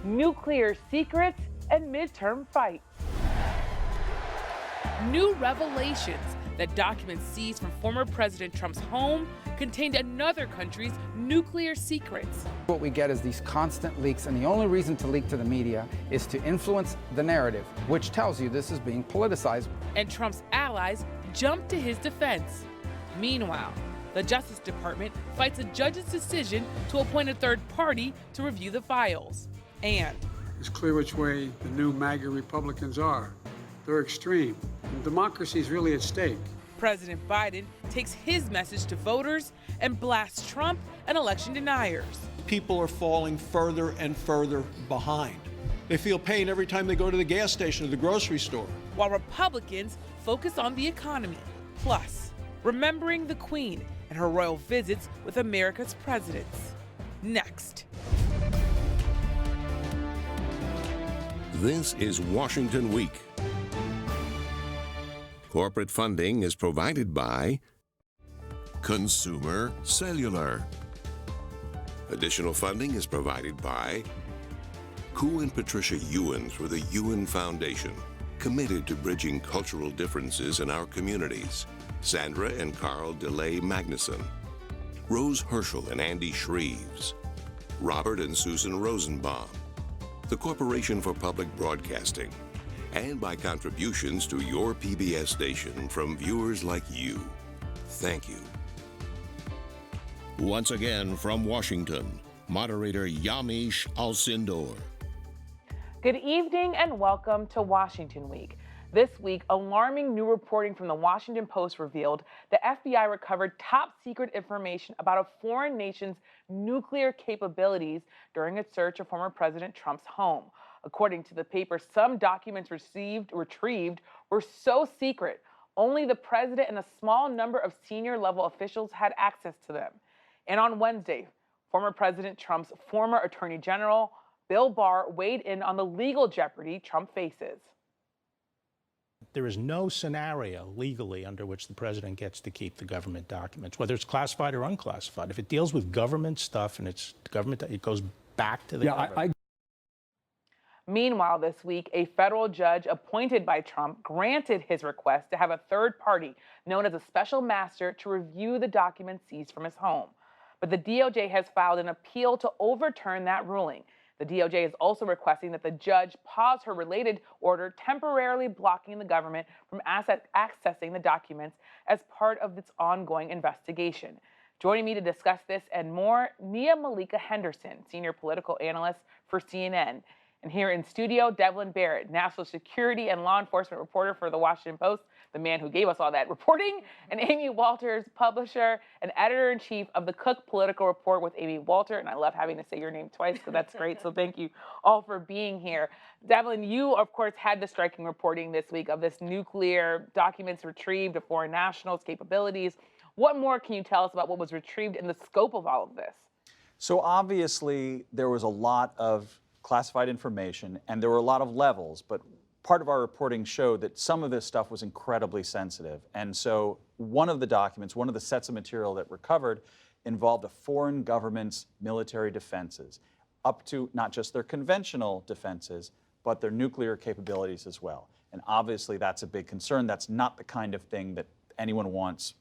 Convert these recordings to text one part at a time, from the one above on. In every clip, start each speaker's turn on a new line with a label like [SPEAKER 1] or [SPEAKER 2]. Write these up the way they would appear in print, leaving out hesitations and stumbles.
[SPEAKER 1] nuclear secrets, and midterm fights. New revelations that documents seized from former President Trump's home contained another country's nuclear secrets.
[SPEAKER 2] What we get is these constant leaks, and the only reason to leak to the media is to influence the narrative, which tells you this is being politicized.
[SPEAKER 1] And Trump's allies jumped to his defense. Meanwhile, the Justice Department fights a judge's decision to appoint a third party to review the files. And
[SPEAKER 3] it's clear which way the new MAGA Republicans are. They're extreme. And democracy is really at stake.
[SPEAKER 1] President Biden takes his message to voters and blasts Trump and election deniers.
[SPEAKER 4] People are falling further and further behind. They feel pain every time they go to the gas station or the grocery store.
[SPEAKER 1] While Republicans focus on the economy. Plus, remembering the Queen and her royal visits with America's presidents. Next.
[SPEAKER 5] This is Washington Week. Corporate funding is provided by Consumer Cellular. Additional funding is provided by Koo and Patricia Ewan through the Ewan Foundation, committed to bridging cultural differences in our communities. Sandra and Carl DeLay Magnuson, Rose Herschel and Andy Shreves, Robert and Susan Rosenbaum, the Corporation for Public Broadcasting, and by contributions to your PBS station from viewers like you. Thank you. Once again from Washington, moderator Yamiche Alcindor.
[SPEAKER 1] Good evening and welcome to Washington Week. This week, alarming new reporting from the Washington Post revealed the FBI recovered top secret information about a foreign nation's nuclear capabilities during its search of former President Trump's home. According to the paper, some documents retrieved were so secret, only the president and a small number of senior level officials had access to them. And on Wednesday, former President Trump's former Attorney General, Bill Barr, weighed in on the legal jeopardy Trump faces.
[SPEAKER 6] There is no scenario legally under which the president gets to keep the government documents, whether it's classified or unclassified. If it deals with government stuff and it's government, it goes back to the government.
[SPEAKER 1] Meanwhile, this week, a federal judge appointed by Trump granted his request to have a third party known as a special master to review the documents seized from his home. But the DOJ has filed an appeal to overturn that ruling. The DOJ is also requesting that the judge pause her related order temporarily blocking the government from accessing the documents as part of its ongoing investigation. Joining me to discuss this and more, Nia-Malika Henderson, senior political analyst for CNN. And here in studio, Devlin Barrett, national security and law enforcement reporter for the Washington Post, the man who gave us all that reporting, and Amy Walters, publisher and editor-in-chief of the Cook Political Report with Amy Walter. And I love having to say your name twice, so that's great. So thank you all for being here. Devlin, you, of course, had the striking reporting this week of this nuclear documents retrieved of foreign nationals' capabilities. What more can you tell us about what was retrieved and the scope of all of this?
[SPEAKER 7] So obviously, there was a lot of classified information, and there were a lot of levels, but part of our reporting showed that some of this stuff was incredibly sensitive. And so one of the documents, one of the sets of material that recovered involved a foreign government's military defenses, up to not just their conventional defenses, but their nuclear capabilities as well. And obviously that's a big concern. That's not the kind of thing that anyone wants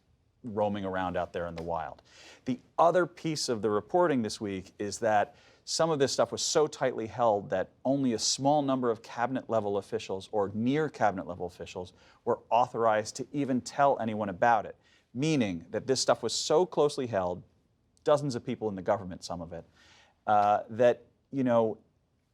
[SPEAKER 7] roaming around out there in the wild. The other piece of the reporting this week is that some of this stuff was so tightly held that only a small number of cabinet-level officials or near cabinet-level officials were authorized to even tell anyone about it, meaning that this stuff was so closely held, dozens of people in the government, some of it, that, you know,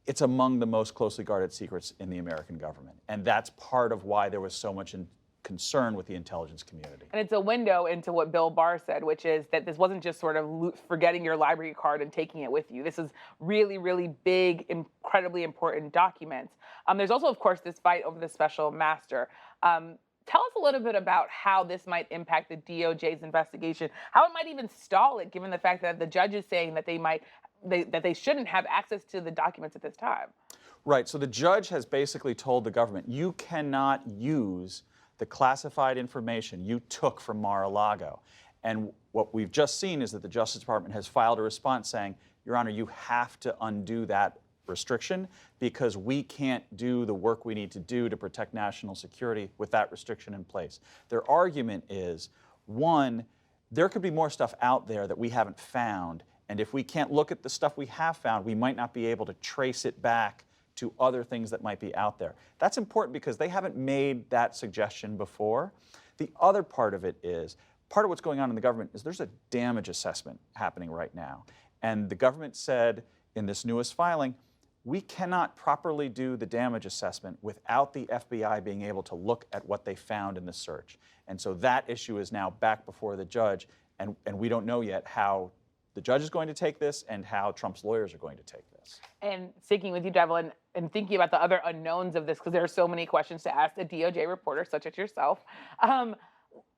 [SPEAKER 7] it's among the most closely guarded secrets in the American government. And that's part of why there was so much concern with the intelligence community.
[SPEAKER 1] And it's a window into what Bill Barr said, which is that this wasn't just sort of forgetting your library card and taking it with you. This is really, really big, incredibly important documents. There's also, of course, this fight over the special master. Tell us a little bit about how this might impact the DOJ's investigation, how it might even stall it, given the fact that the judge is saying that they shouldn't have access to the documents at this time.
[SPEAKER 7] Right, so the judge has basically told the government, you cannot use the classified information you took from Mar-a-Lago. And what we've just seen is that the Justice Department has filed a response saying, Your Honor, you have to undo that restriction because we can't do the work we need to do to protect national security with that restriction in place. Their argument is, one, there could be more stuff out there that we haven't found, and if we can't look at the stuff we have found, we might not be able to trace it back to other things that might be out there. That's important because they haven't made that suggestion before. The other part of it is, part of what's going on in the government is there's a damage assessment happening right now. And the government said in this newest filing, we cannot properly do the damage assessment without the FBI being able to look at what they found in the search. And so that issue is now back before the judge, and we don't know yet how the judge is going to take this and how Trump's lawyers are going to take this. And
[SPEAKER 1] sticking with you, Devlin, and thinking about the other unknowns of this, because there are so many questions to ask a DOJ reporter such as yourself.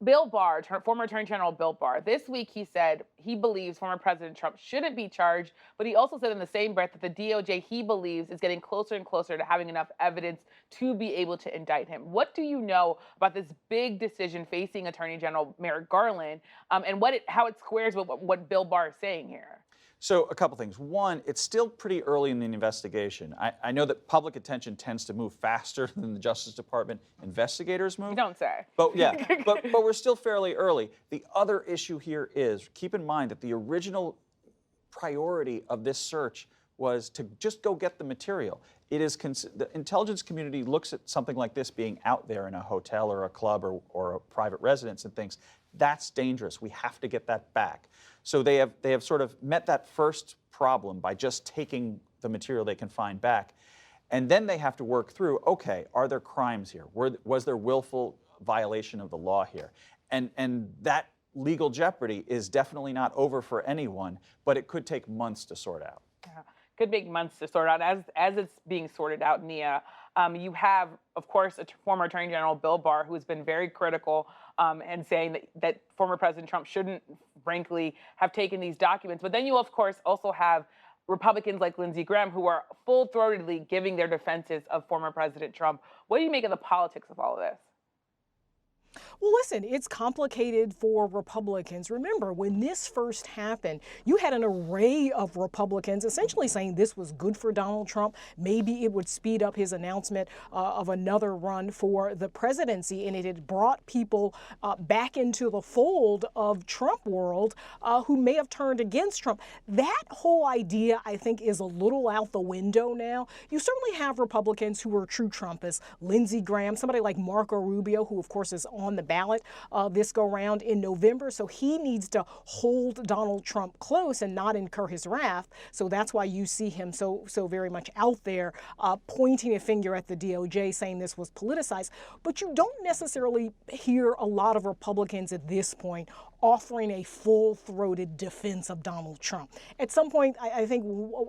[SPEAKER 1] Bill Barr, former Attorney General Bill Barr, this week he said he believes former President Trump shouldn't be charged, but he also said in the same breath that the DOJ, he believes, is getting closer and closer to having enough evidence to be able to indict him. What do you know about this big decision facing Attorney General Merrick Garland, and how it squares with what Bill Barr is saying here?
[SPEAKER 7] So a couple things. One, it's still pretty early in the investigation. I know that public attention tends to move faster than the Justice Department investigators move.
[SPEAKER 1] You don't say.
[SPEAKER 7] But yeah, but we're still fairly early. The other issue here is, keep in mind that the original priority of this search was to just go get the material. It is the intelligence community looks at something like this being out there in a hotel or a club or a private residence and thinks, that's dangerous. We have to get that back. So they have sort of met that first problem by just taking the material they can find back. And then they have to work through, okay, are there crimes here? Was there willful violation of the law here? And that legal jeopardy is definitely not over for anyone, but it could take months to sort out.
[SPEAKER 1] Yeah. Could take months to sort out. As it's being sorted out, Nia, you have, of course, former Attorney General Bill Barr, who has been very critical and saying that former President Trump shouldn't, frankly, have taken these documents. But then you, of course, also have Republicans like Lindsey Graham who are full-throatedly giving their defenses of former President Trump. What do you make of the politics of all of this?
[SPEAKER 8] Well, listen, it's complicated for Republicans. Remember, when this first happened, you had an array of Republicans essentially saying this was good for Donald Trump. Maybe it would speed up his announcement of another run for the presidency, and it had brought people back into the fold of Trump world who may have turned against Trump. That whole idea, I think, is a little out the window now. You certainly have Republicans who are true Trumpists. Lindsey Graham, somebody like Marco Rubio, who, of course, is on the ballot this go round in November. So he needs to hold Donald Trump close and not incur his wrath. So that's why you see him so very much out there pointing a finger at the DOJ saying this was politicized. But you don't necessarily hear a lot of Republicans at this point offering a full-throated defense of Donald Trump. At some point, I think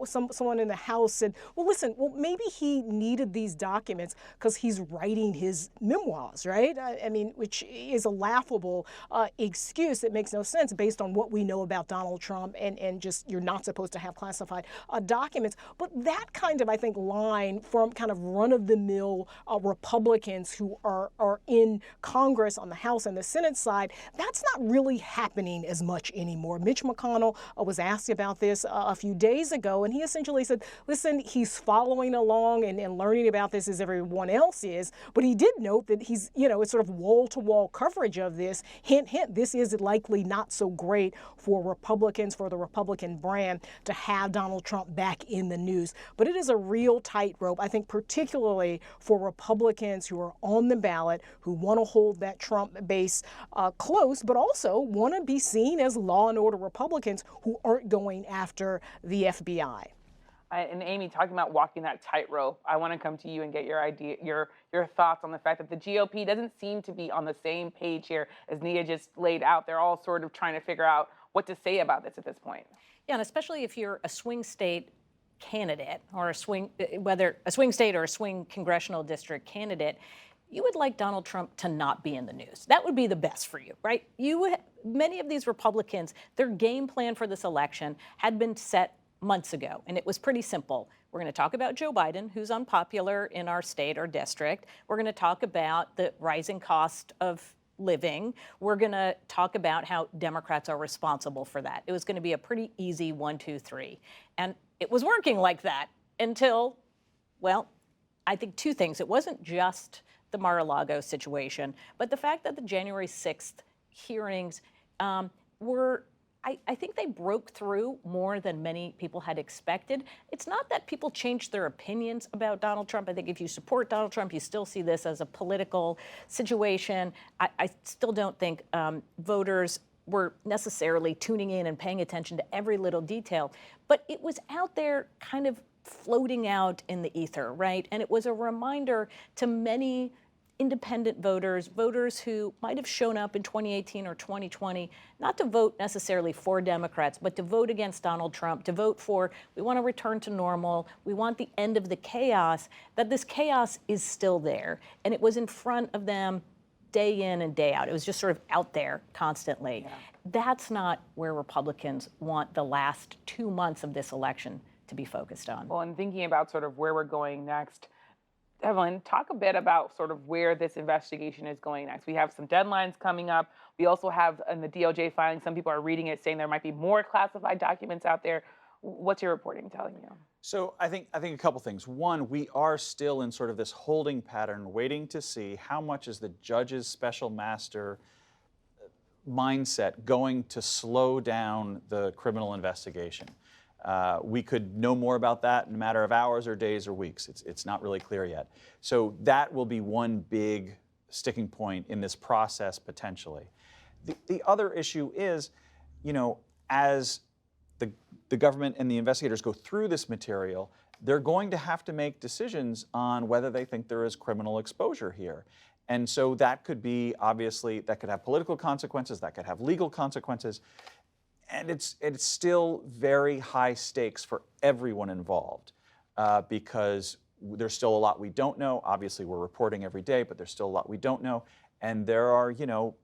[SPEAKER 8] someone in the House said, well, listen, maybe he needed these documents because he's writing his memoirs, right? I mean, which is a laughable excuse that makes no sense based on what we know about Donald Trump and just you're not supposed to have classified documents. But that kind of, I think, line from kind of run-of-the-mill Republicans who are in Congress on the House and the Senate side, that's not really happening as much anymore. Mitch McConnell was asked about this a few days ago, and he essentially said, listen, he's following along and learning about this as everyone else is, but he did note that he's, it's sort of wall-to-wall coverage of this. Hint, hint, this is likely not so great for Republicans, for the Republican brand, to have Donald Trump back in the news. But it is a real tightrope, I think, particularly for Republicans who are on the ballot, who want to hold that Trump base close, but also want to be seen as law and order Republicans who aren't going after the FBI.
[SPEAKER 1] And Amy, talking about walking that tightrope, I want to come to you and get your thoughts on the fact that the GOP doesn't seem to be on the same page here as Nia just laid out. They're all sort of trying to figure out what to say about this at this point.
[SPEAKER 9] Yeah, and especially if you're a swing state candidate or whether a swing state or a swing congressional district candidate, you would like Donald Trump to not be in the news. That would be the best for you, right? Many of these Republicans, their game plan for this election had been set months ago, and it was pretty simple. We're going to talk about Joe Biden, who's unpopular in our state or district. We're going to talk about the rising cost of living. We're going to talk about how Democrats are responsible for that. It was going to be a pretty easy 1, 2, 3. And it was working like that until, well, I think two things. It wasn't just the Mar-a-Lago situation, but the fact that the January 6th hearings were, I think they broke through more than many people had expected. It's not that people changed their opinions about Donald Trump. I think if you support Donald Trump, you still see this as a political situation. I still don't think voters were necessarily tuning in and paying attention to every little detail, but it was out there kind of floating out in the ether, right? And it was a reminder to many independent voters, voters who might have shown up in 2018 or 2020, not to vote necessarily for Democrats, but to vote against Donald Trump, to vote for, we want to return to normal, we want the end of the chaos, that this chaos is still there. And it was in front of them day in and day out. It was just sort of out there constantly. Yeah. That's not where Republicans want the last 2 months of this election to be focused on.
[SPEAKER 1] Well, and thinking about sort of where we're going next, Devlin, talk a bit about sort of where this investigation is going next. We have some deadlines coming up. We also have in the DOJ filing, some people are reading it saying there might be more classified documents out there. What's your reporting telling you?
[SPEAKER 7] So I think a couple things. One, we are still in sort of this holding pattern, waiting to see how much is the judge's special master mindset going to slow down the criminal investigation. We could know more about that in a matter of hours or days or weeks. It's not really clear yet. So that will be one big sticking point in this process potentially. The other issue is, you know, as the government and the investigators go through this material, they're going to have to make decisions on whether they think there is criminal exposure here. And so that could be, obviously, that could have political consequences, that could have legal consequences. And it's still very high stakes for everyone involved because there's still a lot we don't know. Obviously, we're reporting every day, but there's still a lot we don't know. And there are, you know,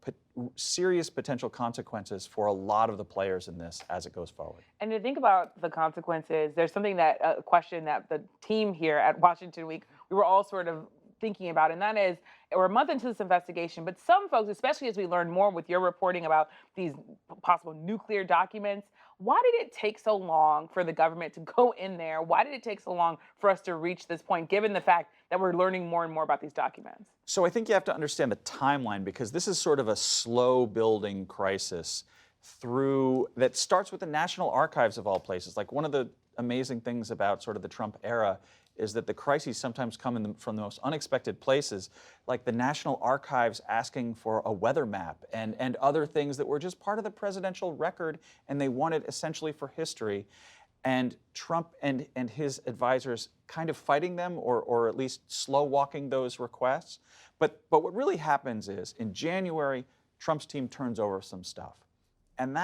[SPEAKER 7] serious potential consequences for a lot of the players in this as it goes forward.
[SPEAKER 1] And to think about the consequences, there's something that, a question that the team here at Washington Week, we were all sort of thinking about, and that is, we're a month into this investigation, but some folks, especially as we learn more with your reporting about these possible nuclear documents, why did it take so long for the government to go in there? Why did it take so long for us to reach this point, given the fact that we're learning more and more about these documents?
[SPEAKER 7] So I think you have to understand the timeline, because this is sort of a slow building crisis that starts with the National Archives of all places. Like, one of the amazing things about sort of the Trump era is that the crises sometimes come from the most unexpected places, like the National Archives asking for a weather map and other things that were just part of the presidential record, and they wanted essentially for history. And Trump and his advisors kind of fighting them, or at least slow walking those requests. But what really happens is, in January, Trump's team turns over some stuff. And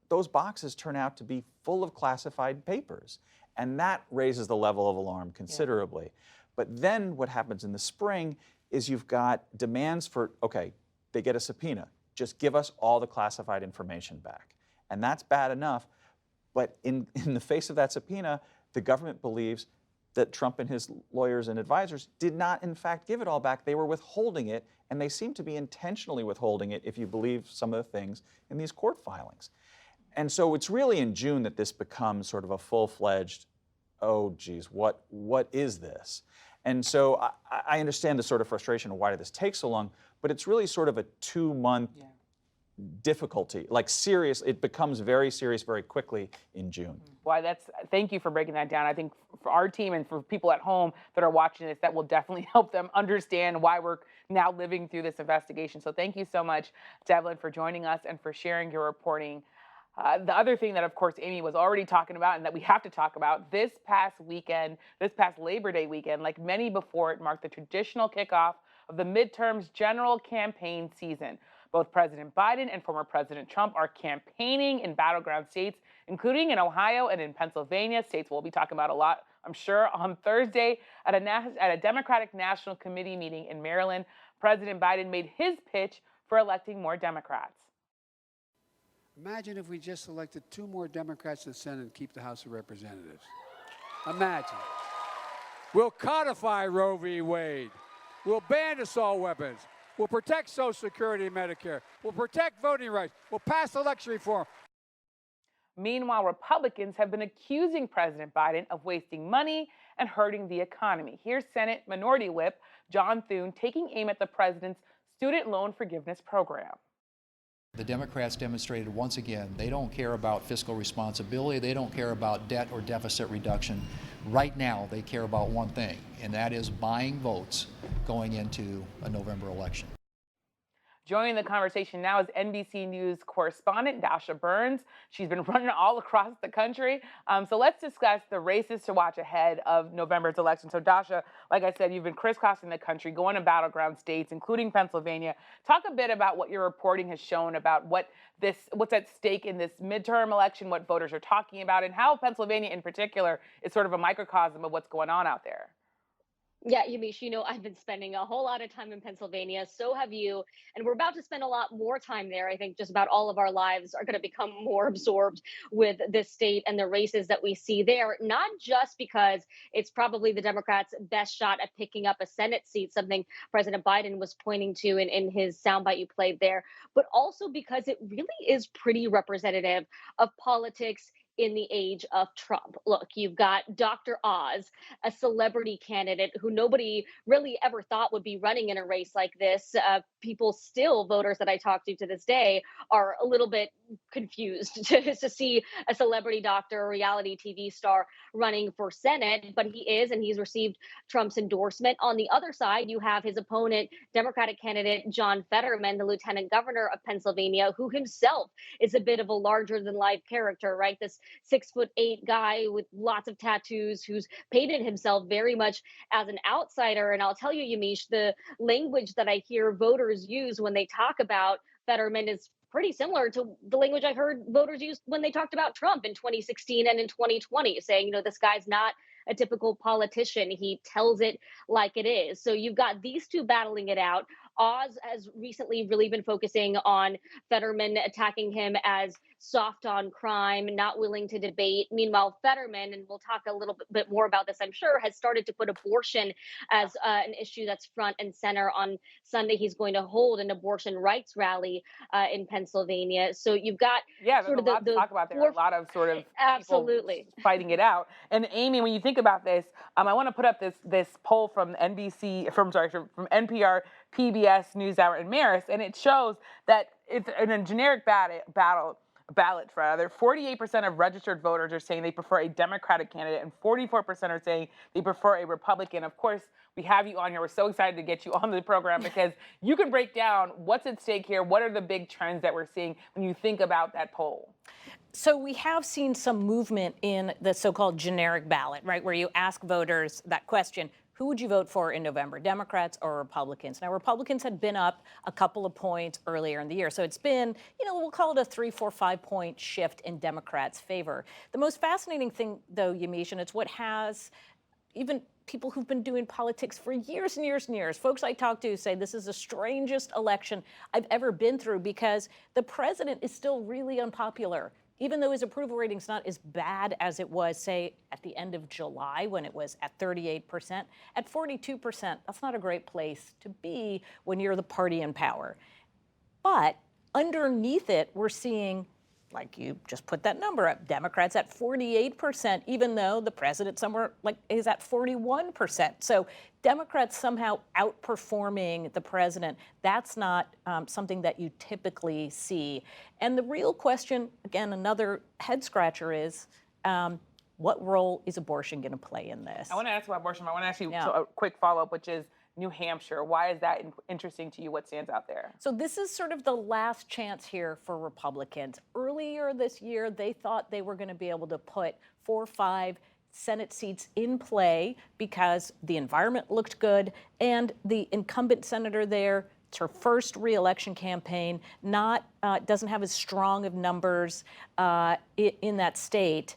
[SPEAKER 7] those boxes turn out to be full of classified papers. And that raises the level of alarm considerably. Yeah. But then what happens in the spring is you've got demands for, okay, they get a subpoena. Just give us all the classified information back. And that's bad enough. But in the face of that subpoena, the government believes that Trump and his lawyers and advisors did not, in fact, give it all back. They were withholding it, and they seem to be intentionally withholding it, if you believe some of the things in these court filings. And so it's really in June that this becomes sort of a full-fledged, oh, geez, what is this? And so I understand the sort of frustration of why did this take so long, but it's really sort of a 2-month difficulty. Like, serious, it becomes very serious very quickly in June.
[SPEAKER 1] Well, thank you for breaking that down. I think for our team and for people at home that are watching this, that will definitely help them understand why we're now living through this investigation. So thank you so much, Devlin, for joining us and for sharing your reporting. The other thing that, of course, Amy was already talking about and that we have to talk about, this past Labor Day weekend, like many before it, marked the traditional kickoff of the midterms general campaign season. Both President Biden and former President Trump are campaigning in battleground states, including in Ohio and in Pennsylvania, states we'll be talking about a lot, I'm sure, on Thursday. At a Democratic National Committee meeting in Maryland, President Biden made his pitch for electing more Democrats.
[SPEAKER 3] Imagine if we just elected 2 more Democrats to the Senate and keep the House of Representatives. Imagine. We'll codify Roe v. Wade. We'll ban assault weapons. We'll protect Social Security and Medicare. We'll protect voting rights. We'll pass election reform.
[SPEAKER 1] Meanwhile, Republicans have been accusing President Biden of wasting money and hurting the economy. Here's Senate Minority Whip John Thune taking aim at the president's student loan forgiveness program.
[SPEAKER 10] The Democrats demonstrated once again they don't care about fiscal responsibility, they don't care about debt or deficit reduction. Right now, they care about one thing, and that is buying votes going into a November election.
[SPEAKER 1] Joining the conversation now is NBC News correspondent Dasha Burns. She's been running all across the country. So let's discuss the races to watch ahead of November's election. So Dasha, like I said, you've been crisscrossing the country, going to battleground states, including Pennsylvania. Talk a bit about what your reporting has shown about what's at stake in this midterm election, what voters are talking about, and how Pennsylvania in particular is sort of a microcosm of what's going on out there.
[SPEAKER 11] Yeah, Yamiche, you know, I've been spending a whole lot of time in Pennsylvania. So have you. And we're about to spend a lot more time there. I think just about all of our lives are going to become more absorbed with this state and the races that we see there, not just because it's probably the Democrats' best shot at picking up a Senate seat, something President Biden was pointing to in his soundbite you played there, but also because it really is pretty representative of politics in the age of Trump. Look, you've got Dr. Oz, a celebrity candidate who nobody really ever thought would be running in a race like this. People still, voters that I talk to this day, are a little bit confused to see a celebrity doctor, a reality TV star running for Senate, but he is, and he's received Trump's endorsement. On the other side, you have his opponent, Democratic candidate John Fetterman, the lieutenant governor of Pennsylvania, who himself is a bit of a larger than life character, right? This 6'8" guy with lots of tattoos who's painted himself very much as an outsider. And I'll tell you, Yamiche, the language that I hear voters use when they talk about Fetterman is pretty similar to the language I heard voters use when they talked about Trump in 2016 and in 2020, saying, you know, this guy's not a typical politician. He tells it like it is. So you've got these two battling it out. Oz has recently really been focusing on Fetterman, attacking him as soft on crime, not willing to debate. Meanwhile, Fetterman, and we'll talk a little bit more about this, I'm sure, has started to put abortion as an issue that's front and center. On Sunday, he's going to hold an abortion rights rally in Pennsylvania. So you've got
[SPEAKER 1] sort of to talk about there. A lot of sort of
[SPEAKER 11] absolutely
[SPEAKER 1] fighting it out. And Amy, when you think about this, I want to put up this poll from from NPR, PBS NewsHour, and Marist, and it shows that it's in a generic ballot, 48% of registered voters are saying they prefer a Democratic candidate, and 44% are saying they prefer a Republican. Of course, we have you on here. We're so excited to get you on the program because you can break down what's at stake here. What are the big trends that we're seeing when you think about that poll?
[SPEAKER 9] So we have seen some movement in the so-called generic ballot, right, where you ask voters that question, who would you vote for in November, Democrats or Republicans? Now, Republicans had been up a couple of points earlier in the year. So it's been, you know, we'll call it a 3, 4, 5 point shift in Democrats' favor. The most fascinating thing, though, Yamiche, and it's what has even people who've been doing politics for years and years and years, folks I talk to say this is the strangest election I've ever been through because the president is still really unpopular. Even though his approval rating's not as bad as it was, say, at the end of July when it was at 38%, at 42%, that's not a great place to be when you're the party in power. But underneath it, we're seeing, like you just put that number up, Democrats at 48%, even though the president somewhere like is at 41%. So Democrats somehow outperforming the president, that's not something that you typically see. And the real question, again, another head scratcher is, what role is abortion going to play in this?
[SPEAKER 1] I want to ask about abortion. I want to ask you a quick follow-up, which is New Hampshire. Why is that interesting to you? What stands out there?
[SPEAKER 9] So this is sort of the last chance here for Republicans. Earlier this year, they thought they were going to be able to put 4 or 5 Senate seats in play because the environment looked good and the incumbent senator there, it's her first re-election campaign, doesn't have as strong of numbers in that state.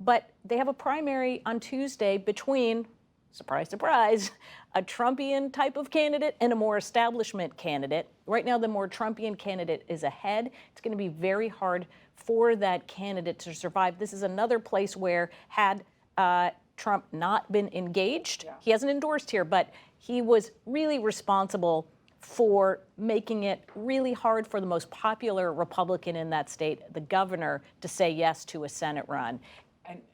[SPEAKER 9] But they have a primary on Tuesday between, surprise, surprise, a Trumpian type of candidate and a more establishment candidate. Right now, the more Trumpian candidate is ahead. It's going to be very hard for that candidate to survive. This is another place where had Trump not been engaged, he hasn't endorsed here, but he was really responsible for making it really hard for the most popular Republican in that state, the governor, to say yes to a Senate run.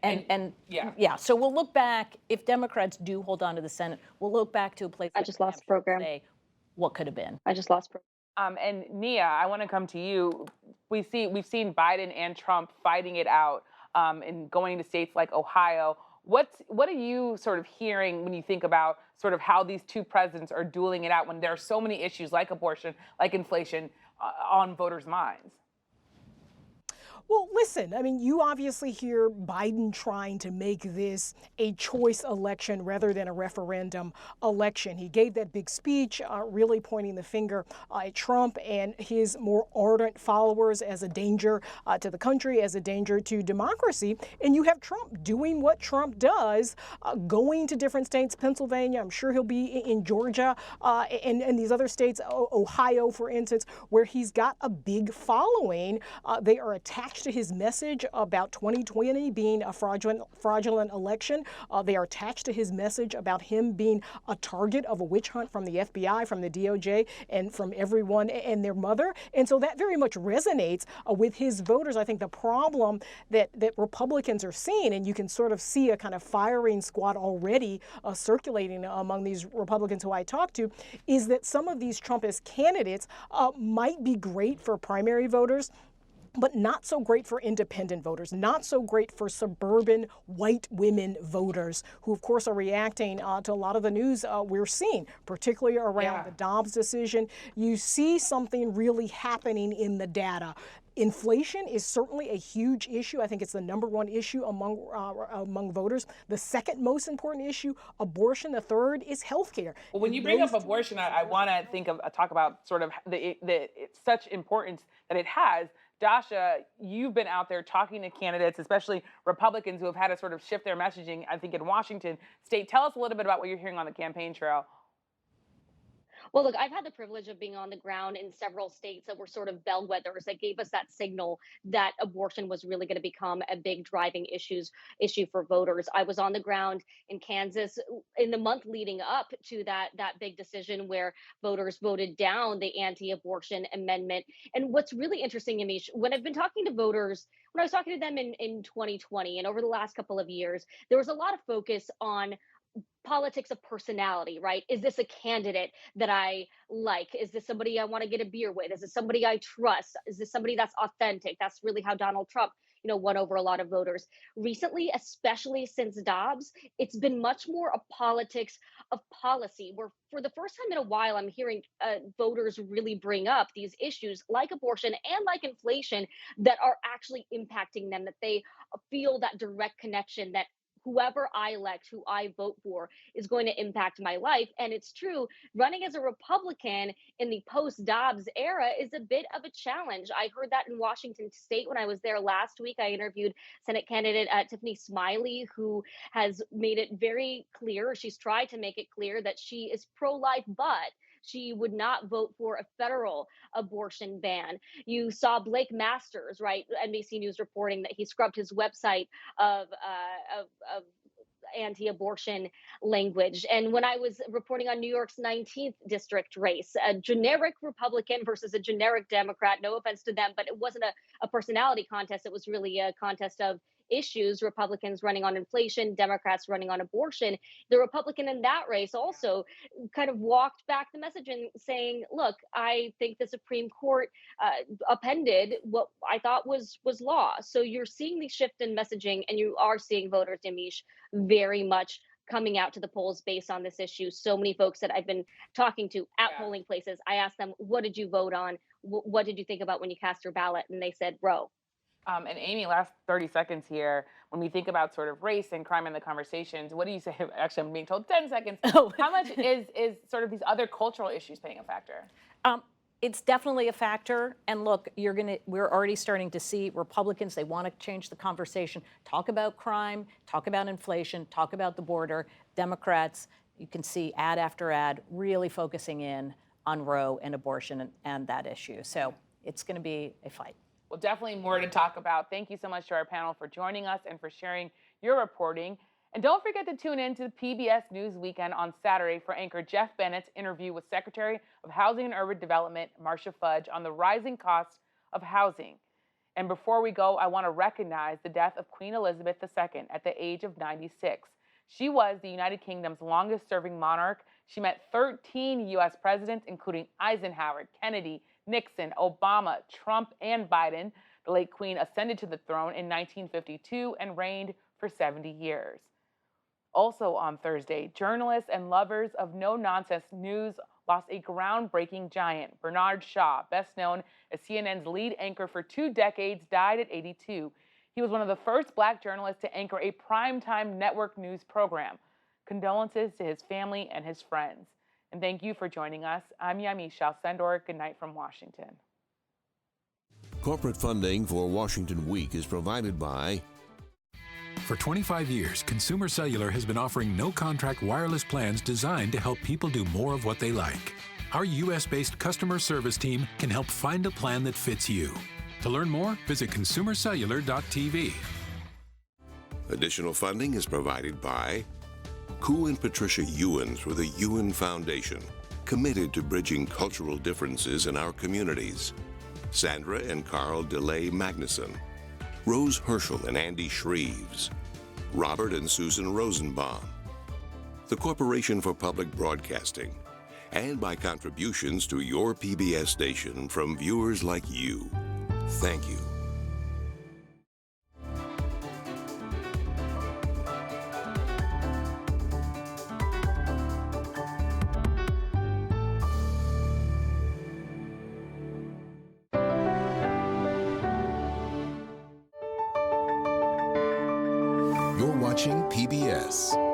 [SPEAKER 9] Yeah, so we'll look back, if Democrats do hold on to the Senate, we'll look back to a place
[SPEAKER 11] I just lost the program.
[SPEAKER 9] and say what could have been.
[SPEAKER 11] I just lost program.
[SPEAKER 1] And Nia, I want to come to you. We've seen Biden and Trump fighting it out and going to states like Ohio. What are you sort of hearing when you think about sort of how these two presidents are dueling it out when there are so many issues like abortion, like inflation on voters' minds?
[SPEAKER 8] Well, listen, I mean, you obviously hear Biden trying to make this a choice election rather than a referendum election. He gave that big speech, really pointing the finger at Trump and his more ardent followers as a danger to the country, as a danger to democracy. And you have Trump doing what Trump does, going to different states, Pennsylvania, I'm sure he'll be in Georgia, and these other states, Ohio, for instance, where he's got a big following. They are attached to his message about 2020 being a fraudulent election. They are attached to his message about him being a target of a witch hunt from the FBI, from the DOJ, and from everyone and their mother. And so that very much resonates with his voters. I think the problem that Republicans are seeing, and you can sort of see a kind of firing squad already circulating among these Republicans who I talk to, is that some of these Trumpist candidates might be great for primary voters, but not so great for independent voters, not so great for suburban white women voters who, of course, are reacting to a lot of the news we're seeing, particularly around the Dobbs decision. You see something really happening in the data. Inflation is certainly a huge issue. I think it's the #1 issue among voters. The second most important issue, abortion. The third is healthcare.
[SPEAKER 1] Well, when you bring up abortion, I want to talk about sort of it's such importance that it has. Dasha, you've been out there talking to candidates, especially Republicans who have had to sort of shift their messaging, I think, in Washington State. Tell us a little bit about what you're hearing on the campaign trail.
[SPEAKER 11] Well, look, I've had the privilege of being on the ground in several states that were sort of bellwethers that gave us that signal that abortion was really going to become a big driving issue for voters. I was on the ground in Kansas in the month leading up to that big decision where voters voted down the anti-abortion amendment. And what's really interesting, Yamiche, when I've been talking to voters, when I was talking to them in 2020 and over the last couple of years, there was a lot of focus on politics of personality, right? Is this a candidate that I like? Is this somebody I want to get a beer with? Is this somebody I trust? Is this somebody that's authentic? That's really how Donald Trump, won over a lot of voters. Recently, especially since Dobbs, it's been much more a politics of policy, where for the first time in a while, I'm hearing voters really bring up these issues like abortion and like inflation that are actually impacting them, that they feel that direct connection that whoever I elect, who I vote for, is going to impact my life. And it's true, running as a Republican in the post-Dobbs era is a bit of a challenge. I heard that in Washington State when I was there last week. I interviewed Senate candidate Tiffany Smiley, who has made it very clear, she's tried to make it clear that she is pro-life, but she would not vote for a federal abortion ban. You saw Blake Masters, right? NBC News reporting that he scrubbed his website of anti-abortion language. And when I was reporting on New York's 19th district race, a generic Republican versus a generic Democrat, no offense to them, but it wasn't a personality contest. It was really a contest of issues, Republicans running on inflation, Democrats running on abortion. The Republican in that race also kind of walked back the message and saying, look, I think the Supreme Court upended what I thought was law. So you're seeing the shift in messaging, and you are seeing voters, Yamiche, very much coming out to the polls based on this issue. So many folks that I've been talking to at polling places, I asked them, what did you vote on? What did you think about when you cast your ballot? And they said, Roe.
[SPEAKER 1] And Amy, last 30 seconds here. When we think about sort of race and crime in the conversations, what do you say? Actually, I'm being told 10 seconds. How much is sort of these other cultural issues playing a factor?
[SPEAKER 9] It's definitely a factor. And look, we're already starting to see Republicans, they want to change the conversation, talk about crime, talk about inflation, talk about the border. Democrats, you can see ad after ad really focusing in on Roe and abortion and that issue. So it's going to be a fight.
[SPEAKER 1] Well, definitely more to talk about. Thank you so much to our panel for joining us and for sharing your reporting. And don't forget to tune in to the PBS News Weekend on Saturday for anchor Jeff Bennett's interview with Secretary of Housing and Urban Development, Marcia Fudge, on the rising cost of housing. And before we go, I want to recognize the death of Queen Elizabeth II at the age of 96. She was the United Kingdom's longest-serving monarch. She met 13 U.S. presidents, including Eisenhower, Kennedy, Nixon, Obama, Trump, and Biden. The late Queen ascended to the throne in 1952 and reigned for 70 years. Also on Thursday, journalists and lovers of no-nonsense news lost a groundbreaking giant. Bernard Shaw, best known as CNN's lead anchor for 2 decades, died at 82. He was one of the first Black journalists to anchor a primetime network news program. Condolences to his family and his friends. And thank you for joining us. I'm Yamiche Alcindor. Good night from Washington.
[SPEAKER 5] Corporate funding for Washington Week is provided by...
[SPEAKER 12] For 25 years, Consumer Cellular has been offering no-contract wireless plans designed to help people do more of what they like. Our U.S.-based customer service team can help find a plan that fits you. To learn more, visit consumercellular.tv.
[SPEAKER 5] Additional funding is provided by Koo and Patricia Ewens with the Ewen Foundation, committed to bridging cultural differences in our communities. Sandra and Carl DeLay Magnuson, Rose Herschel and Andy Shreves, Robert and Susan Rosenbaum, the Corporation for Public Broadcasting, and by contributions to your PBS station from viewers like you. Thank you.
[SPEAKER 13] You're watching PBS.